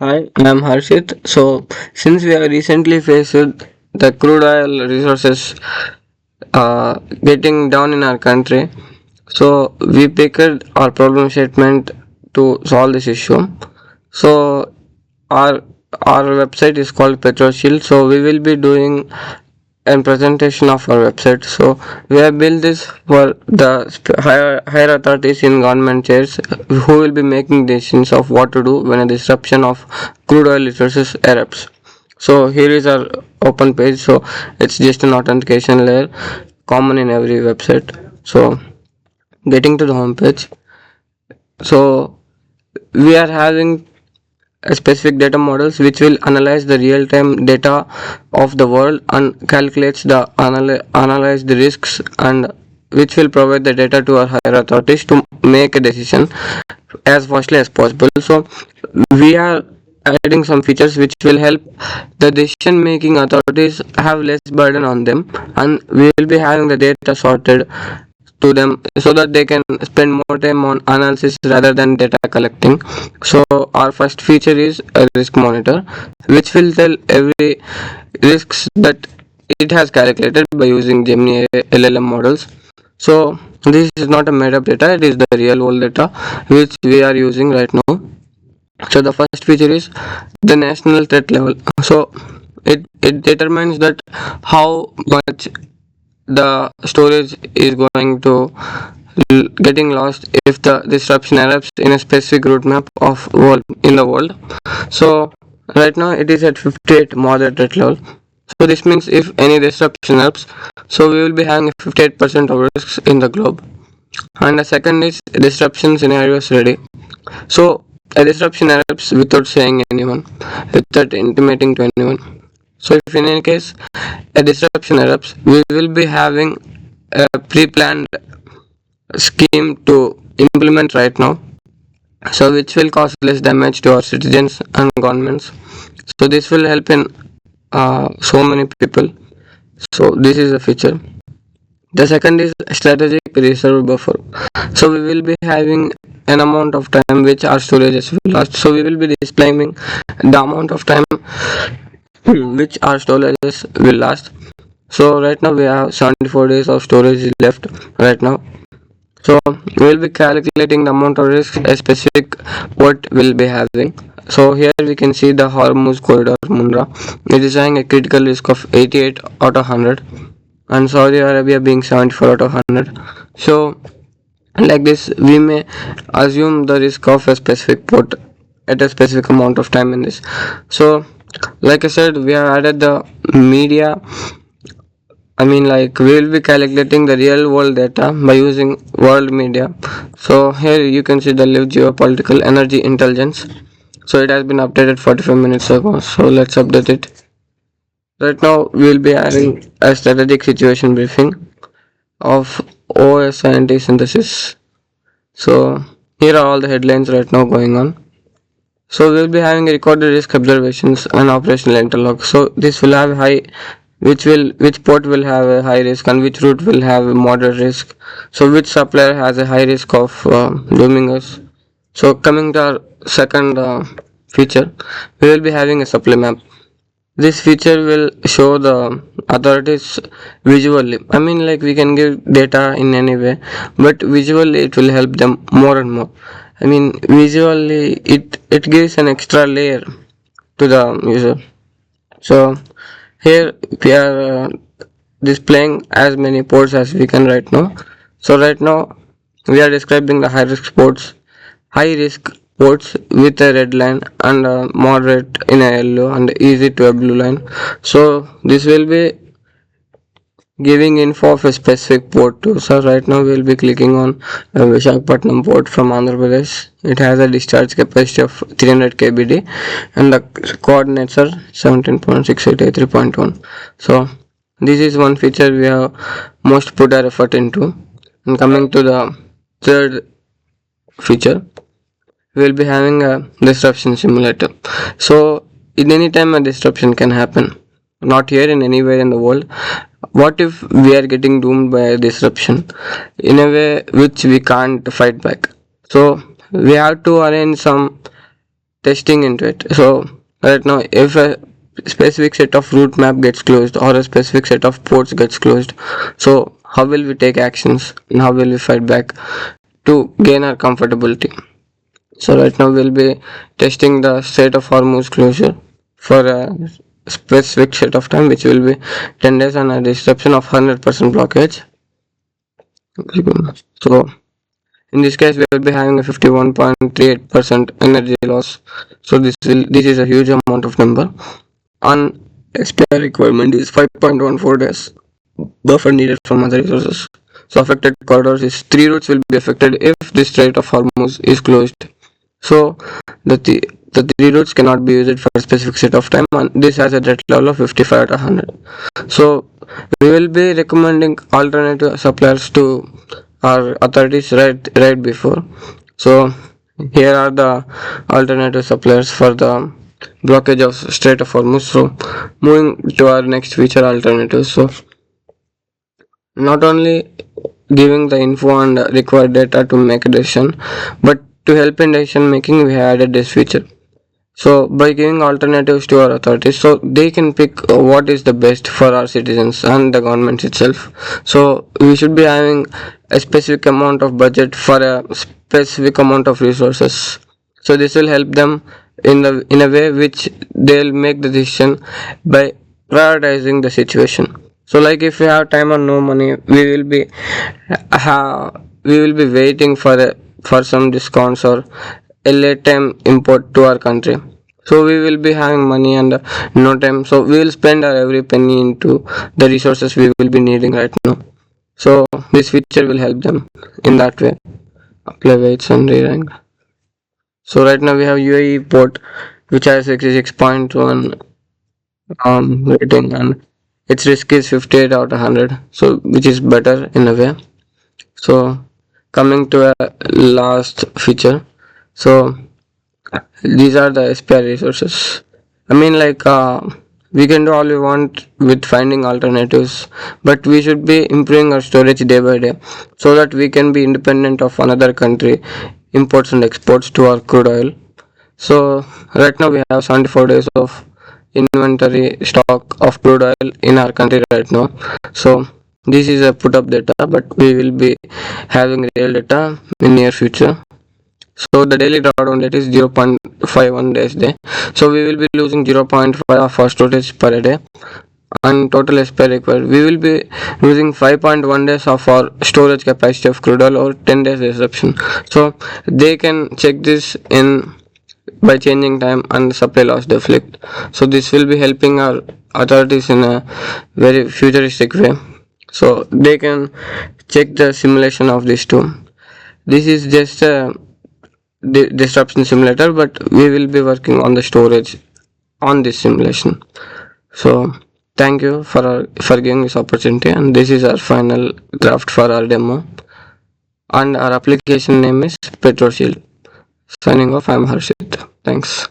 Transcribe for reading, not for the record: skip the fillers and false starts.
Hi, I'm Harshit. So, since we have recently faced the crude oil resources getting down in our country, so we picked our problem statement to solve this issue. So, our our website is called Petroshield. So, we will be doing and presentation of our website. So we have built this for the higher authorities in government chairs who will be making decisions of what to do when a disruption of crude oil resources erupts. So here is our open page. So it's just an authentication layer common in every website. So getting to the home page. So we are having specific data models which will analyze the real-time data of the world and calculates the analyze the risks, and which will provide the data to our higher authorities to make a decision as fastly as possible. So we are adding some features which will help the decision making authorities have less burden on them, and we will be having the data sorted to them so that they can spend more time on analysis rather than data collecting. So our first feature is a risk monitor which will tell every risks that it has calculated by using Gemini LLM models. So this is not a made up data, it is the real world data which we are using right now. So the first feature is the national threat level. So it determines that how much the storage is going to getting lost if the disruption erupts in a specific route map of world in the world. So right now it is at 58 moderate threat level. So this means if any disruption erupts, so we will be having 58% of risks in the globe. And the second is disruption scenarios ready. So a disruption erupts without saying anyone, without intimating to anyone. So if in any case a disruption erupts, we will be having a pre-planned scheme to implement right now, so which will cause less damage to our citizens and governments. So this will help in so many people. So this is a feature. The second is strategic reserve buffer. So we will be having an amount of time which our storages will last. So we will be displaying the amount of time which our storages will last. So right now we have 74 days of storage left right now. So we will be calculating the amount of risk a specific port will be having. So here we can see the Hormuz corridor Mundra. It is having a critical risk of 88 out of 100 and Saudi Arabia being 74 out of 100. So like this we may assume the risk of a specific port at a specific amount of time in this. So like I said, we have added the media. I mean, like we will be calculating the real world data by using world media. So here you can see the live geopolitical energy intelligence. So it has been updated 45 minutes ago. So let's update it. Right now we will be having a strategic situation briefing of OSINT synthesis. So here are all the headlines right now going on. So we will be having recorded risk observations and operational interlock. So this will have high, which port will have a high risk and which route will have a moderate risk. So which supplier has a high risk of dooming us. So coming to our second feature, we will be having a supply map. This feature will show the authorities visually. I mean, like we can give data in any way, but visually it will help them more and more. I mean, visually it gives an extra layer to the user. So here we are displaying as many ports as we can right now. So right now we are describing the high risk ports with a red line and a moderate in a yellow and easy to a blue line. So this will be giving info of a specific port too. So right now we will be clicking on Visakhapatnam port from Andhra Pradesh. It has a discharge capacity of 300 kbd and the coordinates are 17.6883.1. So this is one feature we have most put our effort into. And coming to the third feature, we will be having a disruption simulator. So in any time a disruption can happen, not here, in anywhere in the world. What if we are getting doomed by a disruption in a way which we can't fight back? So we have to arrange some testing into it. So right now, if a specific set of route map gets closed or a specific set of ports gets closed, so how will we take actions and how will we fight back to gain our comfortability? So right now we'll be testing the state of Hormuz closure for a specific set of time, which will be 10 days, and a disruption of 100% blockage. So in this case, we will be having a 51.38% energy loss. So this is a huge amount of number. And SPI requirement is 5.14 days buffer needed from other resources. So affected corridors is 3 routes will be affected if the Strait of Hormuz is closed. So the 3 routes cannot be used for a specific set of time, and this has a debt level of 55 to 100. So we will be recommending alternative suppliers to our authorities right before. So here are the alternative suppliers for the blockage of Strait of Hormuz. So moving to our next feature, alternatives. So not only giving the info and required data to make a decision, but to help in decision making, we have added this feature. So by giving alternatives to our authorities, so they can pick what is the best for our citizens and the government itself. So we should be having a specific amount of budget for a specific amount of resources. So this will help them in a way which they'll make the decision by prioritizing the situation. So like if we have time or no money, we will be waiting for some discounts or a late time import to our country. So we will be having money and no time. So we will spend our every penny into the resources we will be needing right now. So this feature will help them in that way. Apply weights and re-rank. So right now we have UAE port which has 66.1 rating, and its risk is 58 out of 100. So which is better in a way. So coming to a last feature. So these are the SPI resources. I mean, like we can do all we want with finding alternatives, but we should be improving our storage day by day so that we can be independent of another country imports and exports to our crude oil. So right now we have 74 days of inventory stock of crude oil in our country right now. So this is a put up data, but we will be having real data in near future. So the daily drawdown rate is 0.51 days day. So we will be losing 0.5 of our storage per day, and total SPI required. We will be losing 5.1 days of our storage capacity of crude oil or 10 days disruption. So they can check this in by changing time and supply loss deflect. So this will be helping our authorities in a very futuristic way. So they can check the simulation of this too. This is just a disruption simulator, but we will be working on the storage on this simulation. So thank you for giving this opportunity, and this is our final draft for our demo, and our application name is Petroshield. Signing off, I'm Harshit. Thanks.